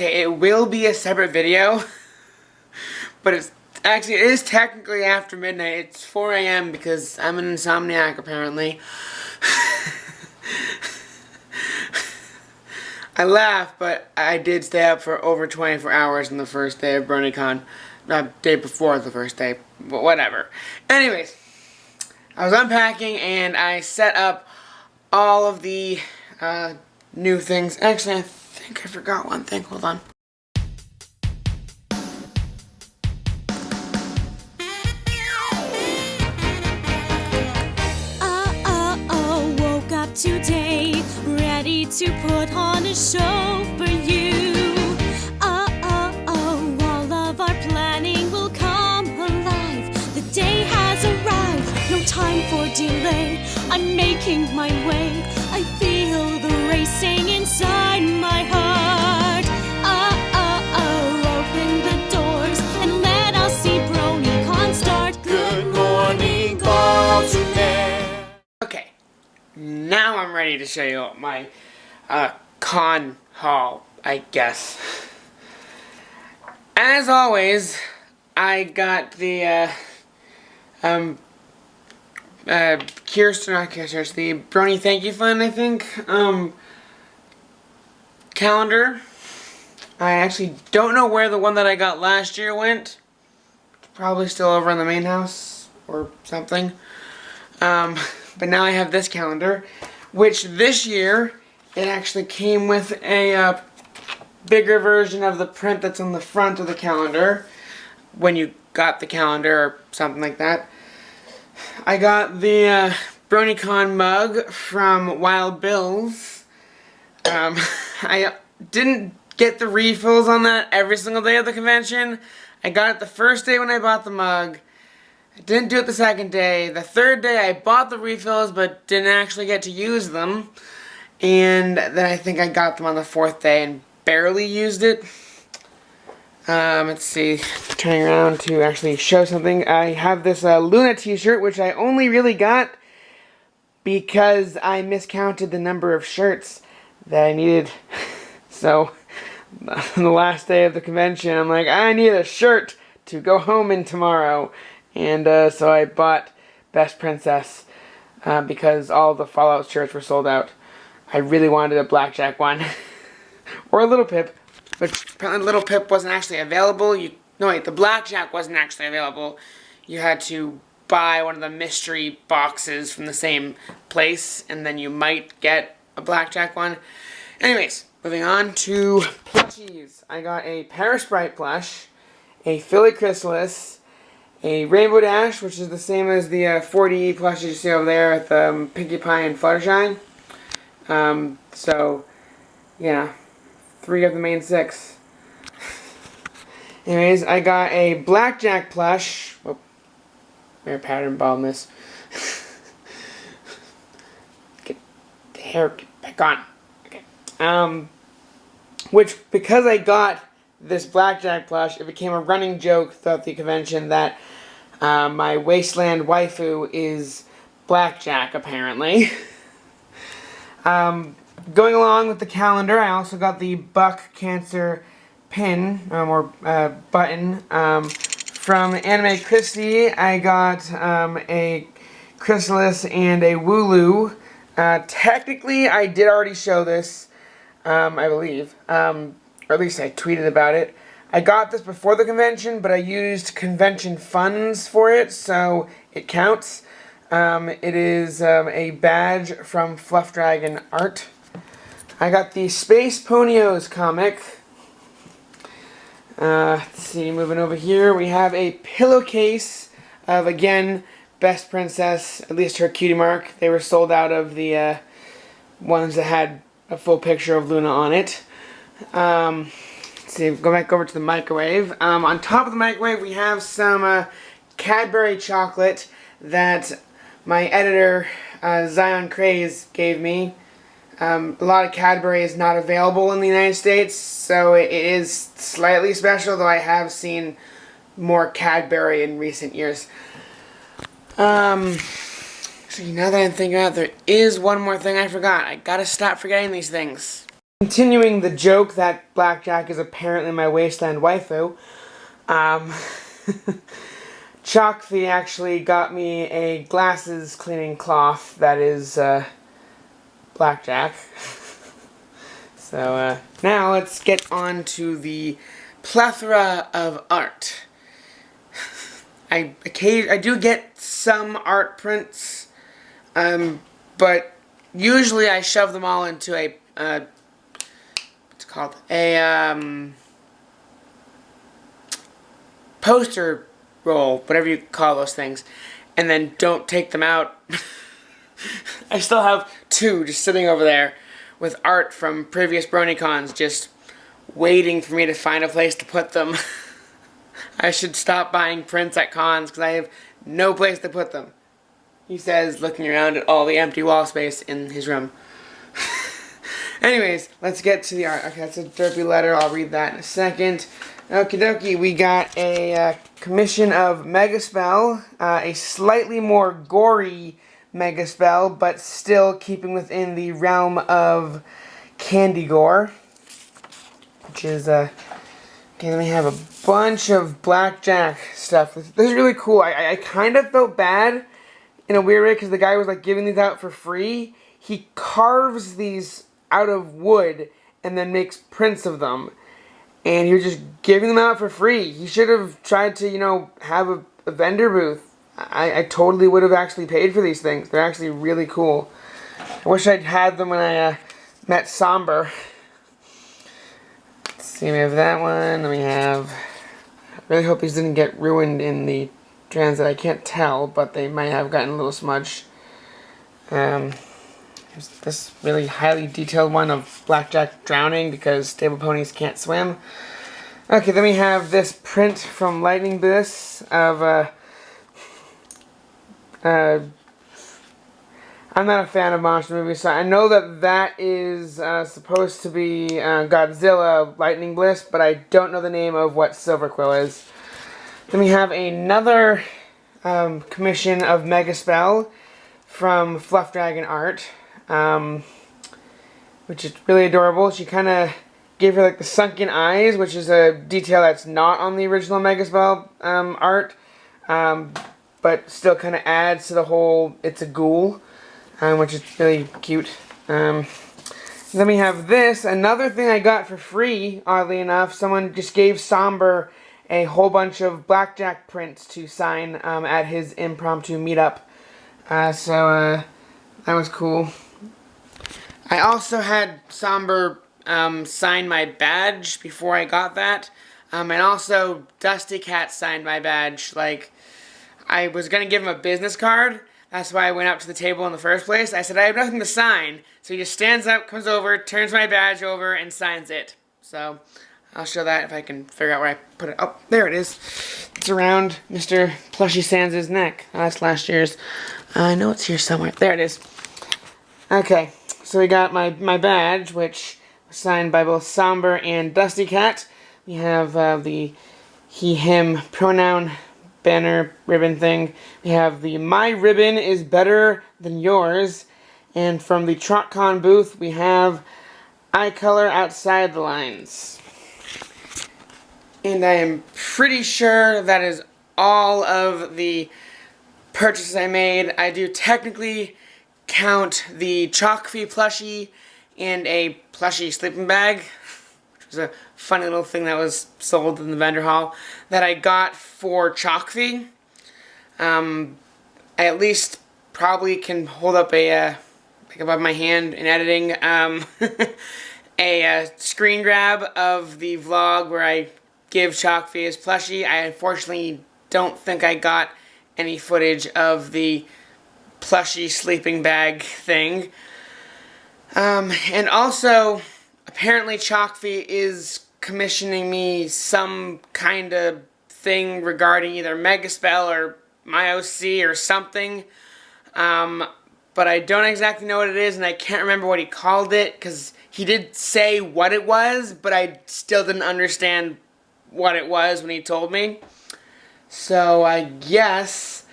Okay, it will be a separate video, but it is technically after midnight. It's 4 a.m. because I'm an insomniac, apparently. I laugh, but I did stay up for over 24 hours on the first day of BronyCon. Day before the first day, but whatever. Anyways, I was unpacking and I set up all of the new things. Actually, I think I forgot one thing. Hold on. Woke up today, ready to put on a show for you. All of our planning will come alive. The day has arrived, no time for delay. I'm making my way, I feel the racing inside my heart. Open the doors and let us see BronyCon start. Good morning, Baltimore. Okay, now I'm ready to show you my con haul, I guess. As always, I got the the Brony Thank You Fund, I think, calendar. I actually don't know where the one that I got last year went. Probably still over in the main house or something. But now I have this calendar, which this year it actually came with a bigger version of the print that's on the front of the calendar when you got the calendar or something like that. I got the BronyCon mug from Wild Bill's. I didn't get the refills on that every single day of the convention. I got it the first day when I bought the mug. I didn't do it the second day. The third day I bought the refills but didn't actually get to use them. And then I think I got them on the fourth day and barely used it. Let's see, turning around to actually show something. I have this Luna t-shirt, which I only really got because I miscounted the number of shirts that I needed. So, on the last day of the convention, I'm like, I need a shirt to go home in tomorrow. And so I bought Best Princess because all the Fallout shirts were sold out. I really wanted a Blackjack one. Or a Little Pip. But apparently Little Pip wasn't actually available. No wait, the Blackjack wasn't actually available. You had to buy one of the mystery boxes from the same place, and then you might get a Blackjack one. Anyways, moving on to plushies. I got a Paris Bright plush, a Philly Chrysalis, a Rainbow Dash, which is the same as the 40 plushes you see over there at the Pinkie Pie and Fluttershy. So, yeah. 3 of the main 6. Anyways, I got a Blackjack plush. Oh, rare pattern baldness. Get the hair back on. Okay. Which, because I got this Blackjack plush, it became a running joke throughout the convention that my Wasteland waifu is Blackjack, apparently. Going along with the calendar, I also got the Buck Cancer pin, or button. From Anime Christie, I got a Chrysalis and a Wooloo. Technically, I did already show this, I believe. Or at least I tweeted about it. I got this before the convention, but I used convention funds for it, so it counts. It is a badge from Fluff Dragon Art. I got the Space Ponios comic. Let's see, moving over here, we have a pillowcase of, again, Best Princess, at least her cutie mark. They were sold out of the ones that had a full picture of Luna on it. Let's see, go back over to the microwave. On top of the microwave, we have some Cadbury chocolate that my editor, Zion Craze, gave me. A lot of Cadbury is not available in the United States, so it is slightly special, though I have seen more Cadbury in recent years. Actually, now that I'm thinking about it, there is one more thing I forgot. I gotta stop forgetting these things. Continuing the joke that Blackjack is apparently my wasteland waifu, Chalkfee actually got me a glasses cleaning cloth that is Blackjack. So now let's get on to the plethora of art. I do get some art prints, but usually I shove them all into a what's it called, a poster roll, whatever you call those things, and then don't take them out. I still have 2 just sitting over there with art from previous BronyCons just waiting for me to find a place to put them. I should stop buying prints at cons because I have no place to put them, he says, looking around at all the empty wall space in his room. Anyways, let's get to the art. Okay, that's a derpy letter. I'll read that in a second. Okie dokie, we got a commission of Megaspell, a slightly more gory Megaspell, but still keeping within the realm of candy gore, which is okay, then we have a bunch of Blackjack stuff. This is really cool. I kind of felt bad in a weird way because the guy was like giving these out for free. He carves these out of wood and then makes prints of them, and he was just giving them out for free. He should have tried to, you know, have a vendor booth. I totally would have actually paid for these things. They're actually really cool. I wish I'd had them when I met Somber. Let's see, we have that one. Then we have, I really hope these didn't get ruined in the transit. I can't tell, but they might have gotten a little smudged. There's this really highly detailed one of Blackjack drowning because stable ponies can't swim. Okay, then we have this print from Lightning Bliss of I'm not a fan of monster movies, so I know that is supposed to be Godzilla Lightning Bliss, but I don't know the name of what Silver Quill is. Then we have another commission of Megaspell from Fluff Dragon Art, which is really adorable. She kind of gave her like the sunken eyes, which is a detail that's not on the original Megaspell art, but still kind of adds to the whole it's a ghoul, which is really cute. Then we have this, another thing I got for free, oddly enough. Someone just gave Somber a whole bunch of Blackjack prints to sign at his impromptu meetup. So that was cool. I also had Somber sign my badge before I got that. And also Dusty Cat signed my badge. Like, I was going to give him a business card. That's why I went up to the table in the first place. I said, I have nothing to sign. So he just stands up, comes over, turns my badge over, and signs it. So I'll show that if I can figure out where I put it. Oh, there it is. It's around Mr. Plushy Sans' neck. Oh, that's last year's. I know it's here somewhere. There it is. Okay, so we got my badge, which was signed by both Somber and Dusty Cat. We have the he/him pronoun banner ribbon thing. We have the "My ribbon is better than yours," and from the TrotCon booth we have "Eye color outside the lines." And I am pretty sure that is all of the purchases I made. I do technically count the Chalkfee plushie and a plushie sleeping bag, which was a funny little thing that was sold in the vendor hall that I got for Chalkfee. I at least probably can hold up a like above my hand in editing a screen grab of the vlog where I give Chalkfee his plushie. I unfortunately don't think I got any footage of the plushie sleeping bag thing. And also, apparently Chalkfee is commissioning me some kind of thing regarding either Megaspell or my OC or something. But I don't exactly know what it is, and I can't remember what he called it, because he did say what it was, but I still didn't understand what it was when he told me. So I guess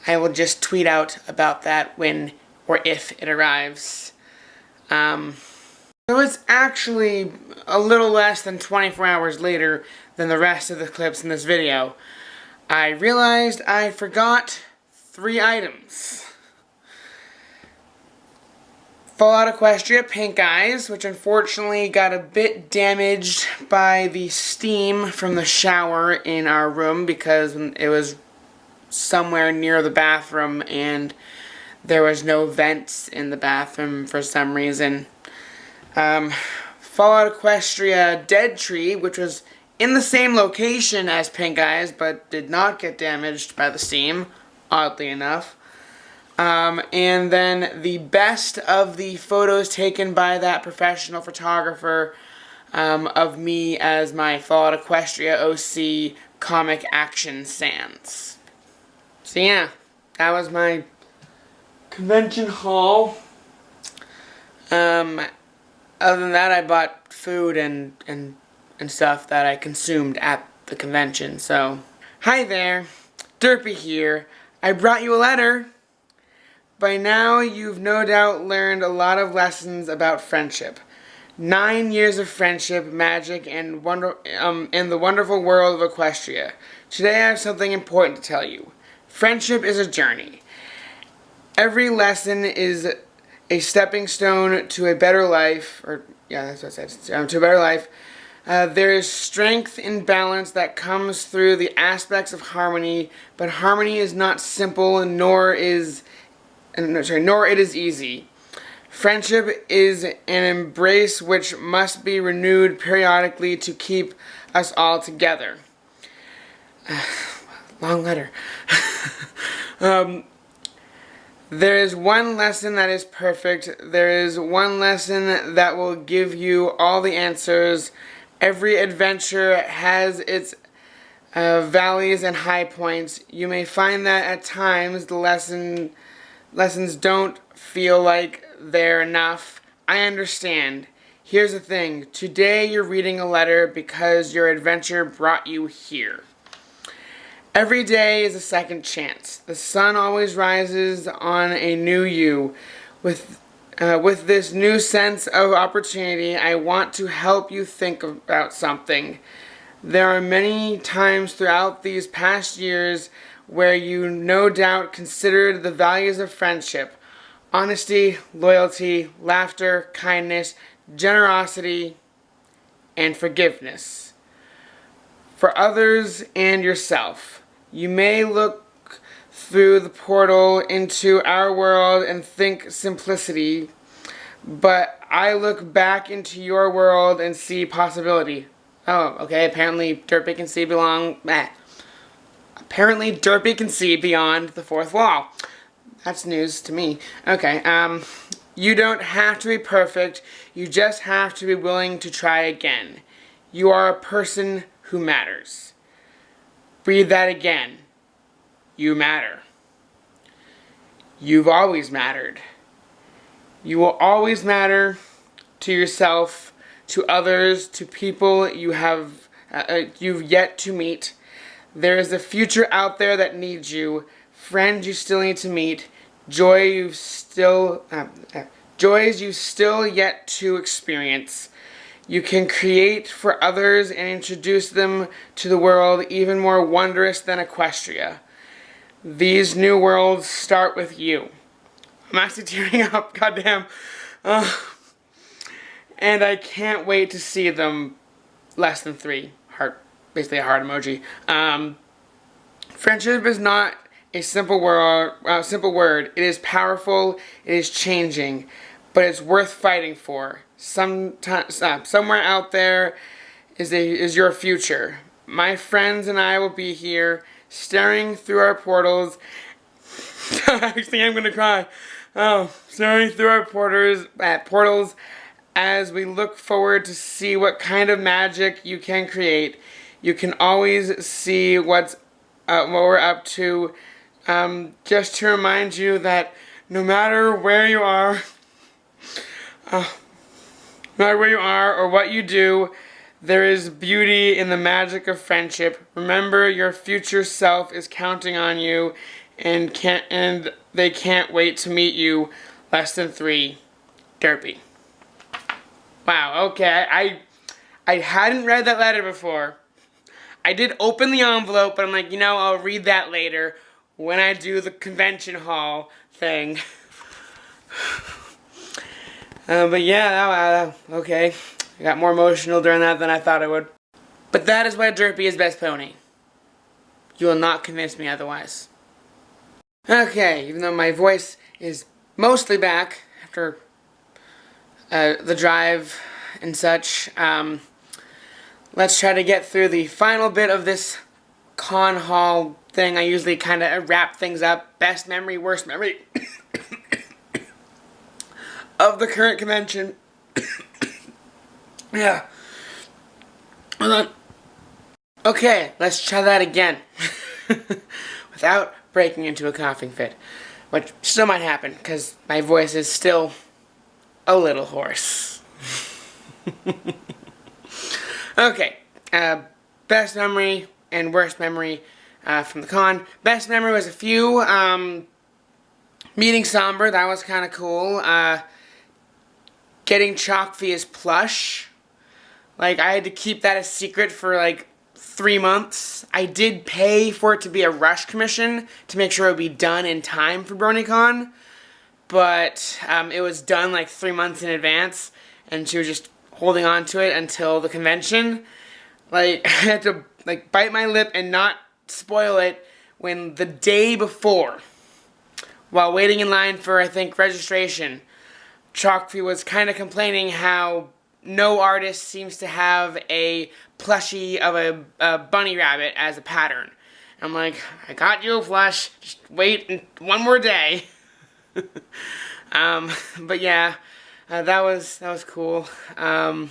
I will just tweet out about that when or if it arrives. So it's actually a little less than 24 hours later than the rest of the clips in this video. I realized I forgot 3 items. Fallout Equestria Pink Eyes, which unfortunately got a bit damaged by the steam from the shower in our room because it was somewhere near the bathroom and there was no vents in the bathroom for some reason. Fallout Equestria Dead Tree, which was in the same location as Pink Eyes but did not get damaged by the steam, oddly enough. And then the best of the photos taken by that professional photographer of me as my Fallout Equestria OC comic action sans. So yeah, that was my convention haul. Other than that, I bought food and stuff that I consumed at the convention, so. Hi there, Derpy here. I brought you a letter. By now, you've no doubt learned a lot of lessons about friendship. 9 years of friendship, magic, and in the wonderful world of Equestria. Today I have something important to tell you. Friendship is a journey. Every lesson is a stepping stone to a better life, or yeah, that's what I said, to a better life. There is strength in balance that comes through the aspects of harmony, but harmony is not simple, nor it is easy. Friendship is an embrace which must be renewed periodically to keep us all together. Long letter. There is one lesson that is perfect. There is one lesson that will give you all the answers. Every adventure has its valleys and high points. You may find that at times the lessons don't feel like they're enough. I understand. Here's the thing. Today you're reading a letter because your adventure brought you here. Every day is a second chance. The sun always rises on a new you. With this new sense of opportunity, I want to help you think about something. There are many times throughout these past years where you no doubt considered the values of friendship. Honesty, loyalty, laughter, kindness, generosity, and forgiveness. For others and yourself. You may look through the portal into our world and think simplicity, but I look back into your world and see possibility. Oh, okay, apparently Derpy can see Apparently Derpy can see beyond the fourth wall. That's news to me. Okay, you don't have to be perfect, you just have to be willing to try again. You are a person who matters. Breathe that again. You matter. You've always mattered. You will always matter to yourself, to others, to people you've yet to meet. There is a future out there that needs you, friends you still need to meet, joys you've still yet to experience. You can create for others and introduce them to the world even more wondrous than Equestria. These new worlds start with you. I'm actually tearing up, goddamn. And I can't wait to see them. Less than 3. Heart, basically a heart emoji. Friendship is not a simple word. It is powerful, it is changing, but it's worth fighting for. Somewhere out there is your future. My friends and I will be here, staring through our portals. Actually, I'm gonna cry. Staring through our portals as we look forward to see what kind of magic you can create. You can always see what we're up to. Just to remind you that no matter where you are, or what you do, there is beauty in the magic of friendship. Remember, your future self is counting on you, and they can't wait to meet you. Less than 3, Derpy. Wow, okay, I hadn't read that letter before. I did open the envelope, but I'm like, I'll read that later when I do the convention hall thing. But yeah, okay. I got more emotional during that than I thought I would. But that is why Derpy is best pony. You will not convince me otherwise. Okay, even though my voice is mostly back after the drive and such, let's try to get through the final bit of this con hall thing. I usually kind of wrap things up. Best memory, worst memory of the current convention. Yeah. Hold on. Okay, let's try that again. Without breaking into a coughing fit. Which still might happen, because my voice is still a little hoarse. Okay, best memory and worst memory from the con. Best memory was a few. Meeting Somber, that was kind of cool. Getting Chalkfia's plush. Like, I had to keep that a secret for, like, 3 months. I did pay for it to be a rush commission to make sure it would be done in time for BronyCon. But it was done, like, 3 months in advance. And she was just holding on to it until the convention. Like, I had to, like, bite my lip and not spoil it when the day before, while waiting in line for, I think, registration, Chalkfia was kind of complaining how no artist seems to have a plushie of a bunny rabbit as a pattern. I'm like, I got you a plush, just wait one more day. But yeah, that was cool. Yeah,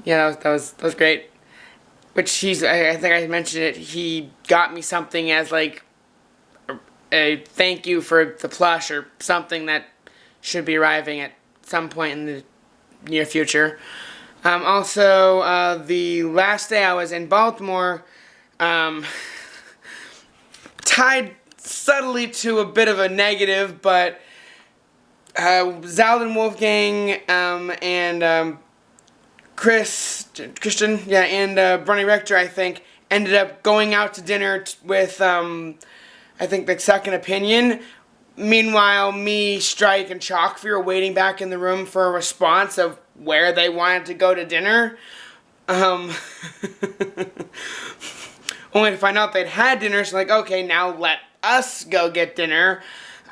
that was great. But I think I mentioned it, he got me something as like a thank you for the plush or something that should be arriving at some point in the near future. Also, the last day I was in Baltimore, tied subtly to a bit of a negative, but Zaldin Wolfgang and Christian, yeah, and Brony Rector, I think, ended up going out to dinner with, I think, the Second Opinion. Meanwhile, me, Strike, and Chalkfear were waiting back in the room for a response of where they wanted to go to dinner. Only to find out they'd had dinner, so like, okay, now let us go get dinner.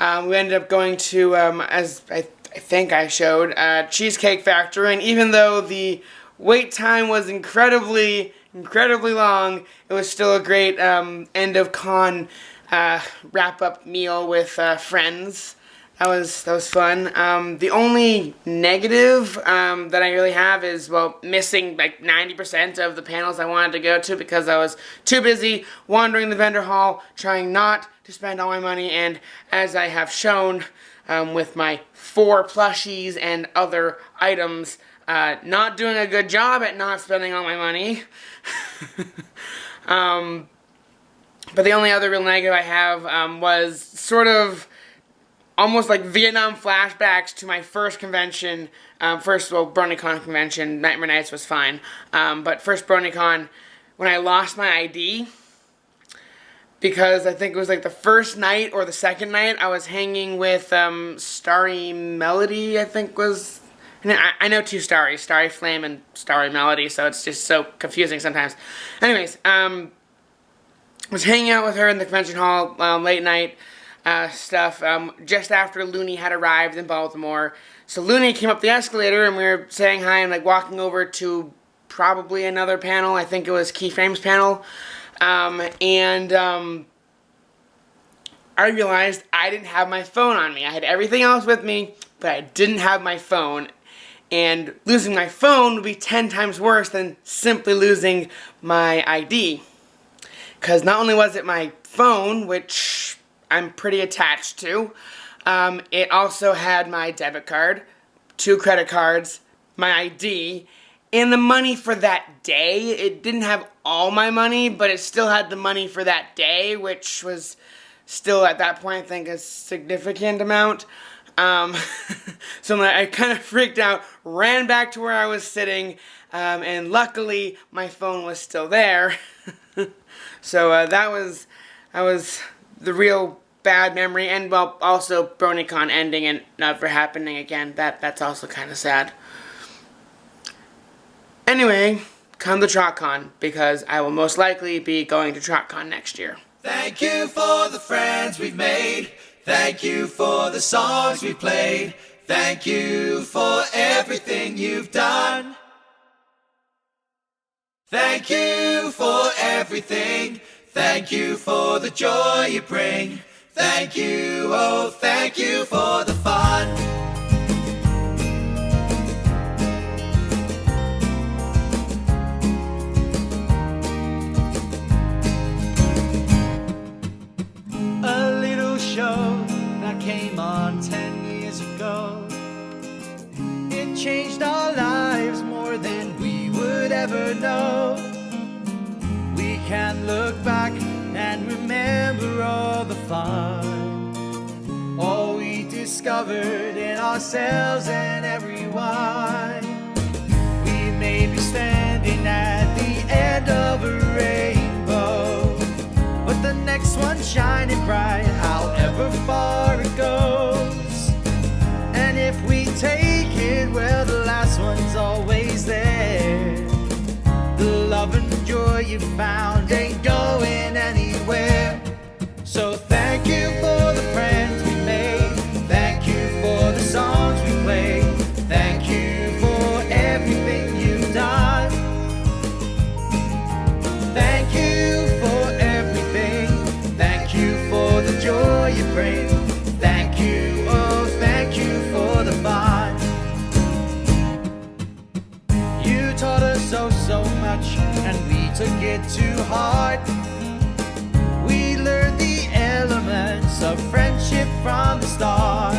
We ended up going to, as I think I showed, Cheesecake Factory, and even though the wait time was incredibly long, it was still a great end of con wrap-up meal with friends. That was fun. The only negative that I really have is, well, missing like 90% of the panels I wanted to go to because I was too busy wandering the vendor hall, trying not to spend all my money, and as I have shown with my 4 plushies and other items, not doing a good job at not spending all my money. But the only other real negative I have was sort of almost like Vietnam flashbacks to my first convention. First, well, BronyCon convention, Nightmare Nights was fine. But first BronyCon, when I lost my ID, because I think it was like the first night or the second night, I was hanging with Starry Melody, I think was... I know 2 Starries, Starry Flame and Starry Melody, so it's just so confusing sometimes. Anyways, was hanging out with her in the convention hall, late night stuff, just after Looney had arrived in Baltimore. So Looney came up the escalator and we were saying hi and like walking over to probably another panel. I think it was Keyframe's panel. I realized I didn't have my phone on me. I had everything else with me, but I didn't have my phone. And losing my phone would be 10 times worse than simply losing my ID. Because not only was it my phone, which I'm pretty attached to, it also had my debit card, 2 credit cards, my ID, and the money for that day. It didn't have all my money, but it still had the money for that day, which was still at that point, I think, a significant amount. Um, so I kind of freaked out, ran back to where I was sitting, and luckily my phone was still there. So that was the real bad memory, and well, also BronyCon ending and never happening again. That's also kind of sad. Anyway, come to TrotCon, because I will most likely be going to TrotCon next year. Thank you for the friends we've made. Thank you for the songs we played. Thank you for everything you've done. Thank you for everything. Thank you for the joy you bring. Thank you, oh thank you for the fun. A little show that came on 10 years ago. It changed our lives more than we would ever know. We can look back and remember all the fun, all we discovered in ourselves and everyone. We may be standing at the end of a rainbow, but the next one's shining bright, however far it goes. And if we take it, well, the last one's always there. The love and joy you found ain't going anywhere. So thank you for the friends we made. Thank you for the songs we played. Thank you for everything you've done. Thank you for everything. Thank you for the joy you bring. Thank you, oh thank you for the fun. You taught us so much, and we took it to heart. We learned the elements of friendship from the start.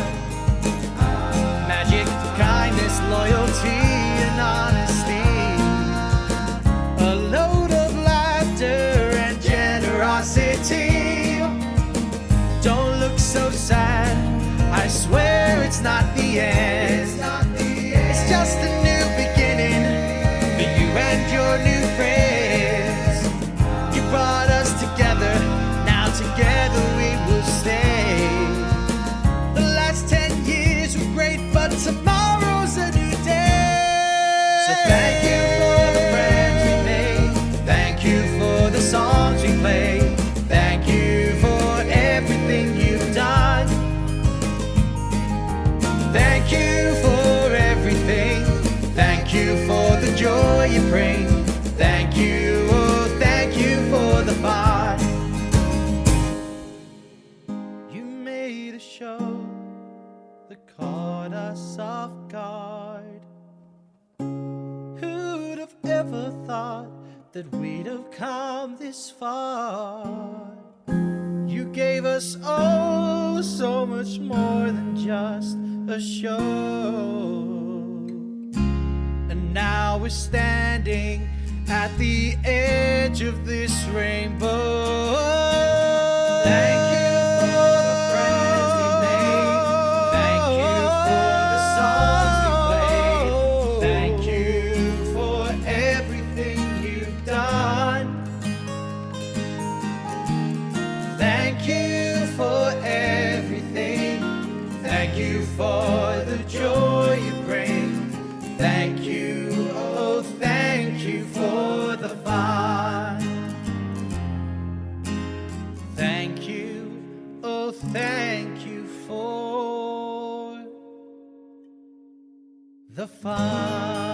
Magic, kindness, loyalty, and honesty. A load of laughter and generosity. Don't look so sad, I swear it's not the end. It's just a new beginning for you and your new friends. You brought us together, now together we will stay. The last 10 years were great, but tomorrow's a new day. So thank you for the friends we made. Thank you for the songs we played. Thank you for everything you've done. Thank you for everything. Thank you for the joy you bring. Thank you, oh thank you for the fun. You made a show that caught us off guard. Who'd have ever thought that we'd have come this far? You gave us oh so much more than just a show. And now we're standing at the edge of this rainbow. Thank you for the friends we made. Thank you for the songs we played. Thank you for everything you've done. Thank you for everything. Thank you for the joy you bring. Thank you, oh thank you for the fun. Thank you, oh thank you for the fun.